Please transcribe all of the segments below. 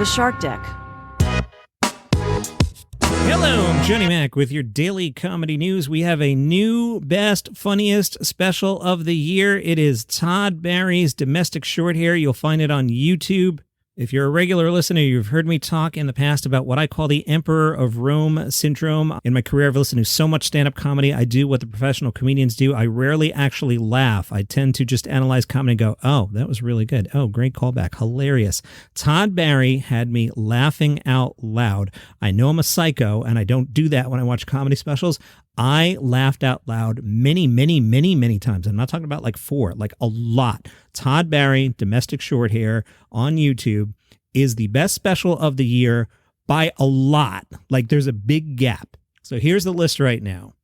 The Shark Deck. Hello, I'm Johnny Mac with your daily comedy news. We have a new best, funniest special of the year. It is Todd Barry's Domestic Short Hair. You'll find it on YouTube. If you're a regular listener, you've heard me talk in the past about what I call the Emperor of Rome syndrome. In my career, I've listened to so much stand-up comedy. I do what the professional comedians do. I rarely actually laugh. I tend to just analyze comedy and go, oh, that was really good. Oh, great callback. Hilarious. Todd Barry had me laughing out loud. I know I'm a psycho, and I don't do that when I watch comedy specials. I laughed out loud many times. I'm not talking about like 4, like a lot. Todd Barry, Domestic Short Hair on YouTube is the best special of the year by a lot. Like there's a big gap. So here's the list right now.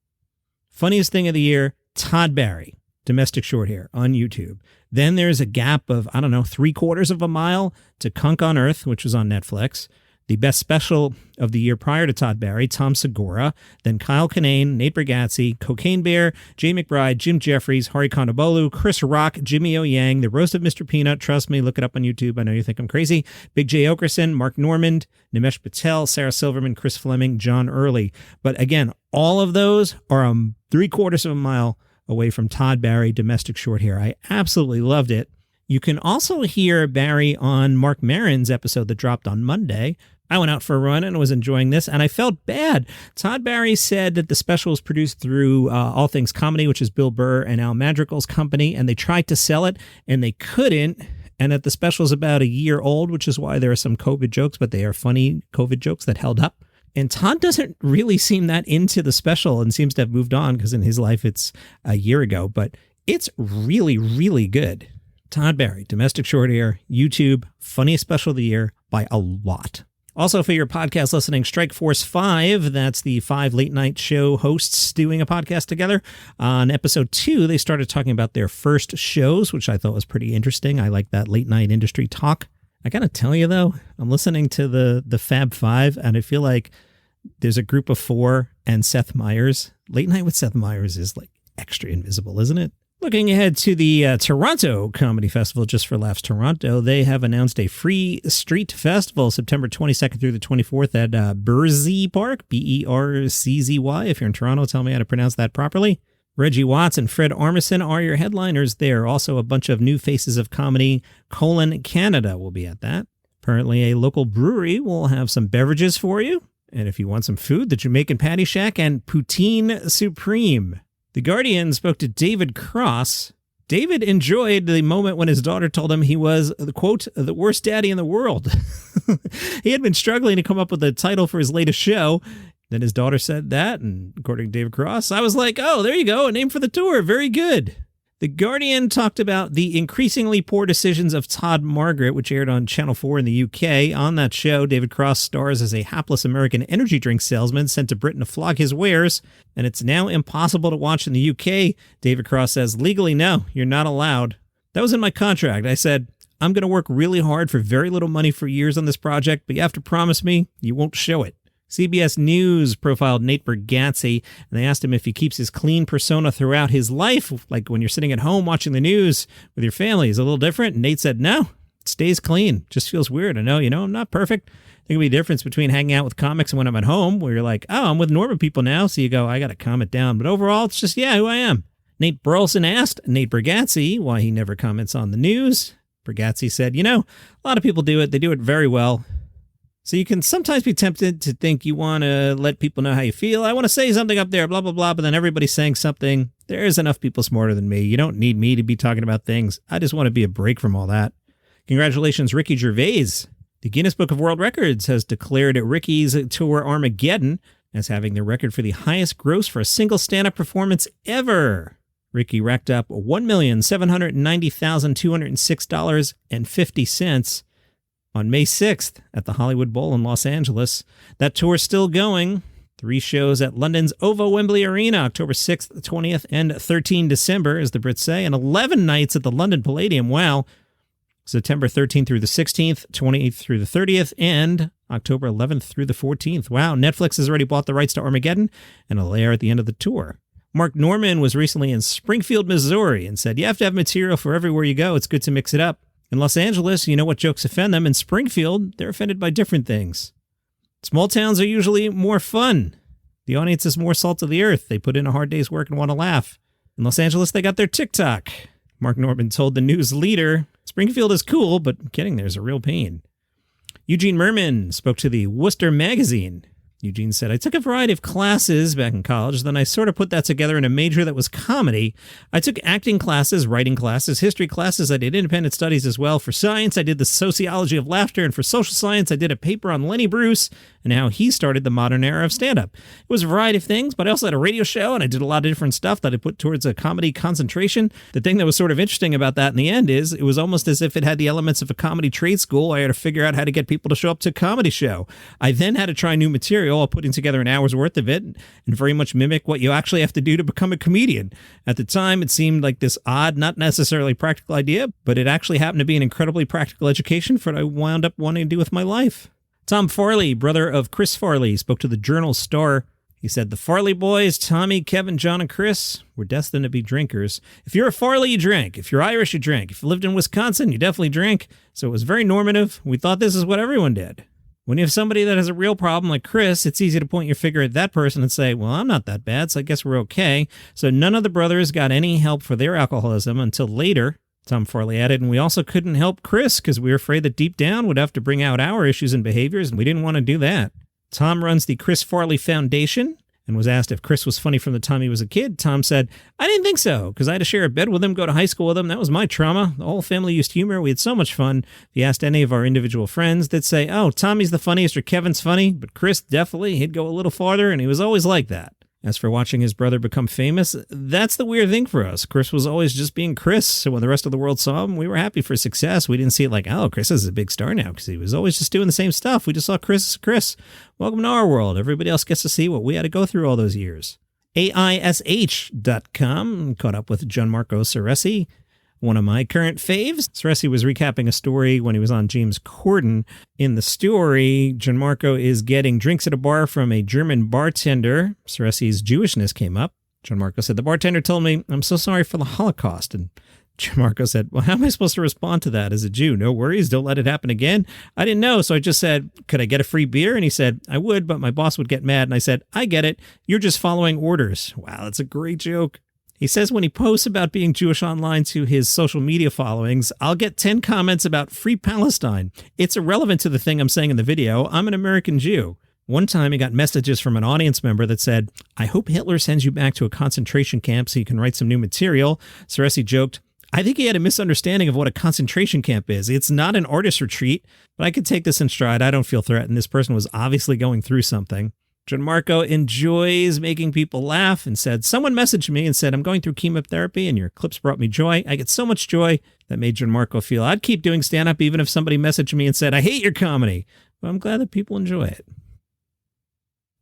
Funniest thing of the year, Todd Barry, Domestic Short Hair on YouTube. Then there's a gap of, 3/4 of a mile to Kunk on Earth, which was on Netflix. The best special of the year prior to Todd Barry, Tom Segura, then Kyle Kinane, Nate Bargatze, Cocaine Bear, Jay McBride, Jim Jeffries, Hari Kondabolu, Chris Rock, Jimmy O. Yang, The Roast of Mr. Peanut, trust me, look it up on YouTube, I know you think I'm crazy, Big J. Okerson, Mark Normand, Nimesh Patel, Sarah Silverman, Chris Fleming, John Early. But again, all of those are 3/4 of a mile away from Todd Barry, Domestic Short Hair. I absolutely loved it. You can also hear Barry on Marc Maron's episode that dropped on Monday. I went out for a run and was enjoying this, and I felt bad. Todd Barry said that the special was produced through All Things Comedy, which is Bill Burr and Al Madrigal's company, and they tried to sell it, and they couldn't, and that the special is about a year old, which is why there are some COVID jokes, but they are funny COVID jokes that held up. And Todd doesn't really seem that into the special and seems to have moved on because in his life it's a year ago, but it's really, really good. Todd Barry, Domestic Short Hair, YouTube, funniest special of the year by a lot. Also, for your podcast listening, Strike Force 5, that's the 5 late-night show hosts doing a podcast together. On episode 2, they started talking about their first shows, which I thought was pretty interesting. I like that late-night industry talk. I got to tell you, though, I'm listening to the Fab 5, and I feel like there's a group of 4 and Seth Meyers. Late Night with Seth Meyers is like extra invisible, isn't it? Looking ahead to the Toronto Comedy Festival, Just for Laughs Toronto, they have announced a free street festival September 22nd through the 24th at Berzy Park, Berczzy. If you're in Toronto, tell me how to pronounce that properly. Reggie Watts and Fred Armisen are your headliners there. Also, a bunch of new faces of comedy. Canada will be at that. Apparently, a local brewery will have some beverages for you. And if you want some food, the Jamaican Patty Shack and Poutine Supreme. The Guardian spoke to David Cross. David enjoyed the moment when his daughter told him he was, quote, the worst daddy in the world. He had been struggling to come up with a title for his latest show. Then his daughter said that, and according to David Cross, I was like, oh, there you go, a name for the tour. Very good. The Guardian talked about the increasingly poor decisions of Todd Margaret, which aired on Channel 4 in the UK. On that show, David Cross stars as a hapless American energy drink salesman sent to Britain to flog his wares, and it's now impossible to watch in the UK. David Cross says, legally, no, you're not allowed. That was in my contract. I said, I'm going to work really hard for very little money for years on this project, but you have to promise me you won't show it. CBS News profiled Nate Bargatze, and they asked him if he keeps his clean persona throughout his life, like when you're sitting at home watching the news with your family. Is it a little different? And Nate said, no, it stays clean. Just feels weird. I know, I'm not perfect. I think there'll be a difference between hanging out with comics and when I'm at home, where you're like, oh, I'm with normal people now. So you go, I got to calm it down. But overall, it's just, who I am. Nate Burleson asked Nate Bargatze why he never comments on the news. Bargatze said, a lot of people do it. They do it very well. So you can sometimes be tempted to think you want to let people know how you feel. I want to say something up there, blah, blah, blah, but then everybody's saying something. There's enough people smarter than me. You don't need me to be talking about things. I just want to be a break from all that. Congratulations, Ricky Gervais. The Guinness Book of World Records has declared Ricky's tour Armageddon as having the record for the highest gross for a single stand-up performance ever. Ricky racked up $1,790,206.50 on May 6th at the Hollywood Bowl in Los Angeles. That tour's still going. 3 shows at London's OVO Wembley Arena, October 6th, 20th, and 13 December, as the Brits say, and 11 nights at the London Palladium. Wow. September 13th through the 16th, 28th through the 30th, and October 11th through the 14th. Wow, Netflix has already bought the rights to Armageddon, and it'll air at the end of the tour. Marc Maron was recently in Springfield, Missouri, and said, you have to have material for everywhere you go. It's good to mix it up. In Los Angeles, you know what jokes offend them. In Springfield, they're offended by different things. Small towns are usually more fun. The audience is more salt of the earth. They put in a hard day's work and want to laugh. In Los Angeles, they got their TikTok. Marc Maron told the news leader, Springfield is cool, but getting there is a real pain. Eugene Mirman spoke to the Worcester magazine. Eugene said, I took a variety of classes back in college, then I sort of put that together in a major that was comedy. I took acting classes, writing classes, history classes. I did independent studies as well. For science, I did the sociology of laughter, and for social science, I did a paper on Lenny Bruce and how he started the modern era of stand-up. It was a variety of things, but I also had a radio show, and I did a lot of different stuff that I put towards a comedy concentration. The thing that was sort of interesting about that in the end is it was almost as if it had the elements of a comedy trade school. I had to figure out how to get people to show up to a comedy show. I then had to try new material, putting together an hour's worth of it, and very much mimic what you actually have to do to become a comedian. At the time, it seemed like this odd, not necessarily practical idea, but it actually happened to be an incredibly practical education for what I wound up wanting to do with my life. Tom Farley, brother of Chris Farley, spoke to the Journal-Star. He said, the Farley boys, Tommy, Kevin, John, and Chris, were destined to be drinkers. If you're a Farley, you drank. If you're Irish, you drank. If you lived in Wisconsin, you definitely drank. So it was very normative. We thought this is what everyone did. When you have somebody that has a real problem like Chris, it's easy to point your finger at that person and say, well, I'm not that bad, so I guess we're okay. So none of the brothers got any help for their alcoholism until later. Tom Farley added, and we also couldn't help Chris because we were afraid that deep down we'd have to bring out our issues and behaviors, and we didn't want to do that. Tom runs the Chris Farley Foundation and was asked if Chris was funny from the time he was a kid. Tom said, I didn't think so because I had to share a bed with him, go to high school with him. That was my trauma. The whole family used humor. We had so much fun. If you asked any of our individual friends, they'd say, oh, Tommy's the funniest or Kevin's funny, but Chris definitely, he'd go a little farther, and he was always like that. As for watching his brother become famous, that's the weird thing for us. Chris was always just being Chris, so when the rest of the world saw him, we were happy for success. We didn't see it like, oh, Chris is a big star now, because he was always just doing the same stuff. We just saw Chris as Chris. Welcome to our world. Everybody else gets to see what we had to go through all those years. AISH.com caught up with Gianmarco Soresi, one of my current faves. Soresi was recapping a story when he was on James Corden. In the story, Gianmarco is getting drinks at a bar from a German bartender. Soresi's Jewishness came up. Gianmarco said, the bartender told me, I'm so sorry for the Holocaust. And Gianmarco said, well, how am I supposed to respond to that as a Jew? No worries, don't let it happen again. I didn't know, so I just said, could I get a free beer? And he said, I would, but my boss would get mad. And I said, I get it. You're just following orders. Wow, that's a great joke. He says when he posts about being Jewish online to his social media followings, I'll get 10 comments about free Palestine. It's irrelevant to the thing I'm saying in the video. I'm an American Jew. One time he got messages from an audience member that said, I hope Hitler sends you back to a concentration camp so you can write some new material. Soresi joked, I think he had a misunderstanding of what a concentration camp is. It's not an artist retreat, but I could take this in stride. I don't feel threatened. This person was obviously going through something. Gianmarco enjoys making people laugh and said, someone messaged me and said, I'm going through chemotherapy and your clips brought me joy. I get so much joy. That made Gianmarco feel I'd keep doing stand-up even if somebody messaged me and said, I hate your comedy. But I'm glad that people enjoy it.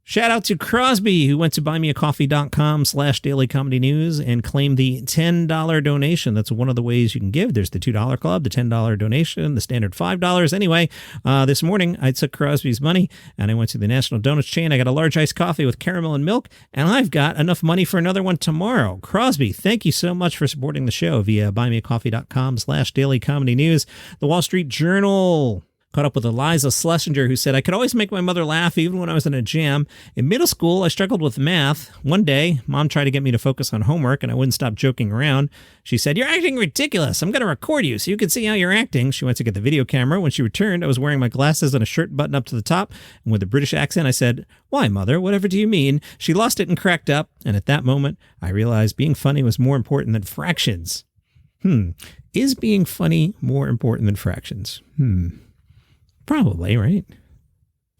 Shout out to Crosby, who went to buymeacoffee.com/dailycomedynews and claimed the $10 donation. That's one of the ways you can give. There's the $2 club, the $10 donation, the standard $5. Anyway, this morning I took Crosby's money and I went to the National Donuts chain. I got a large iced coffee with caramel and milk, and I've got enough money for another one tomorrow. Crosby, thank you so much for supporting the show via buymeacoffee.com/dailycomedynews. The Wall Street Journal caught up with Iliza Shlesinger, who said, I could always make my mother laugh even when I was in a jam. In middle school, I struggled with math. One day, Mom tried to get me to focus on homework, and I wouldn't stop joking around. She said, you're acting ridiculous. I'm going to record you so you can see how you're acting. She went to get the video camera. When she returned, I was wearing my glasses and a shirt buttoned up to the top. And with a British accent, I said, why, Mother? Whatever do you mean? She lost it and cracked up. And at that moment, I realized being funny was more important than fractions. Is being funny more important than fractions? Probably, right?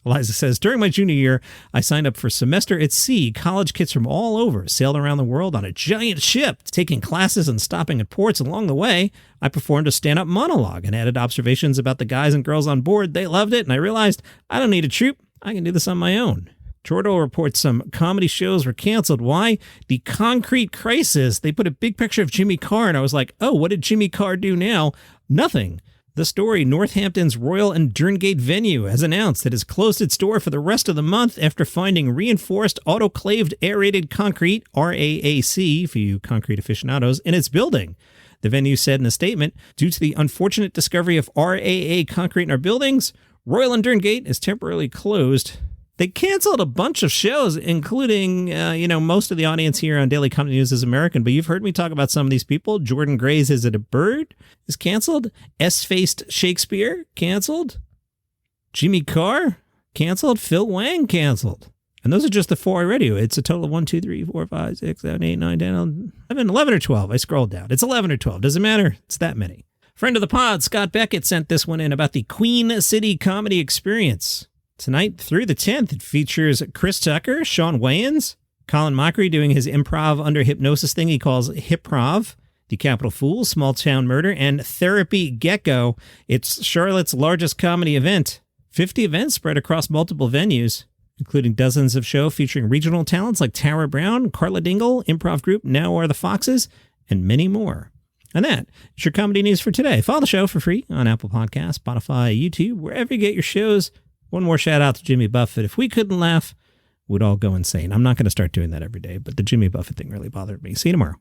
Iliza says, during my junior year, I signed up for Semester at Sea. College kids from all over sailed around the world on a giant ship, taking classes and stopping at ports along the way. I performed a stand-up monologue and added observations about the guys and girls on board. They loved it, and I realized I don't need a troupe. I can do this on my own. Jordo reports some comedy shows were canceled. Why? The concrete crisis. They put a big picture of Jimmy Carr, and I was like, oh, what did Jimmy Carr do now? Nothing. The story, Northampton's Royal and Derngate venue has announced it has closed its door for the rest of the month after finding reinforced autoclaved aerated concrete, RAAC for you concrete aficionados, in its building. The venue said in a statement, due to the unfortunate discovery of RAA concrete in our buildings, Royal and Durngate is temporarily closed. They canceled a bunch of shows, including, most of the audience here on Daily Comedy News is American, but you've heard me talk about some of these people. Jordan Gray's Is It a Bird is canceled. S-Faced Shakespeare, canceled. Jimmy Carr, canceled. Phil Wang, canceled. And those are just the 4 I read you. It's a total of 1, 2, 3, 4, 5, 6, 7, 8, 9, 10, 11 or 12. I scrolled down. It's 11 or 12. Doesn't matter. It's that many. Friend of the pod, Scott Beckett, sent this one in about the Queen City Comedy Experience. Tonight through the 10th, it features Chris Tucker, Sean Wayans, Colin Mockery doing his improv under hypnosis thing he calls Hip-Prov, The Capital Fool, Small Town Murder, and Therapy Gecko. It's Charlotte's largest comedy event. 50 events spread across multiple venues, including dozens of shows featuring regional talents like Tara Brown, Carla Dingle, improv group Now Are the Foxes, and many more. And that is your comedy news for today. Follow the show for free on Apple Podcasts, Spotify, YouTube, wherever you get your shows. One more shout out to Jimmy Buffett. If we couldn't laugh, we'd all go insane. I'm not going to start doing that every day, but the Jimmy Buffett thing really bothered me. See you tomorrow.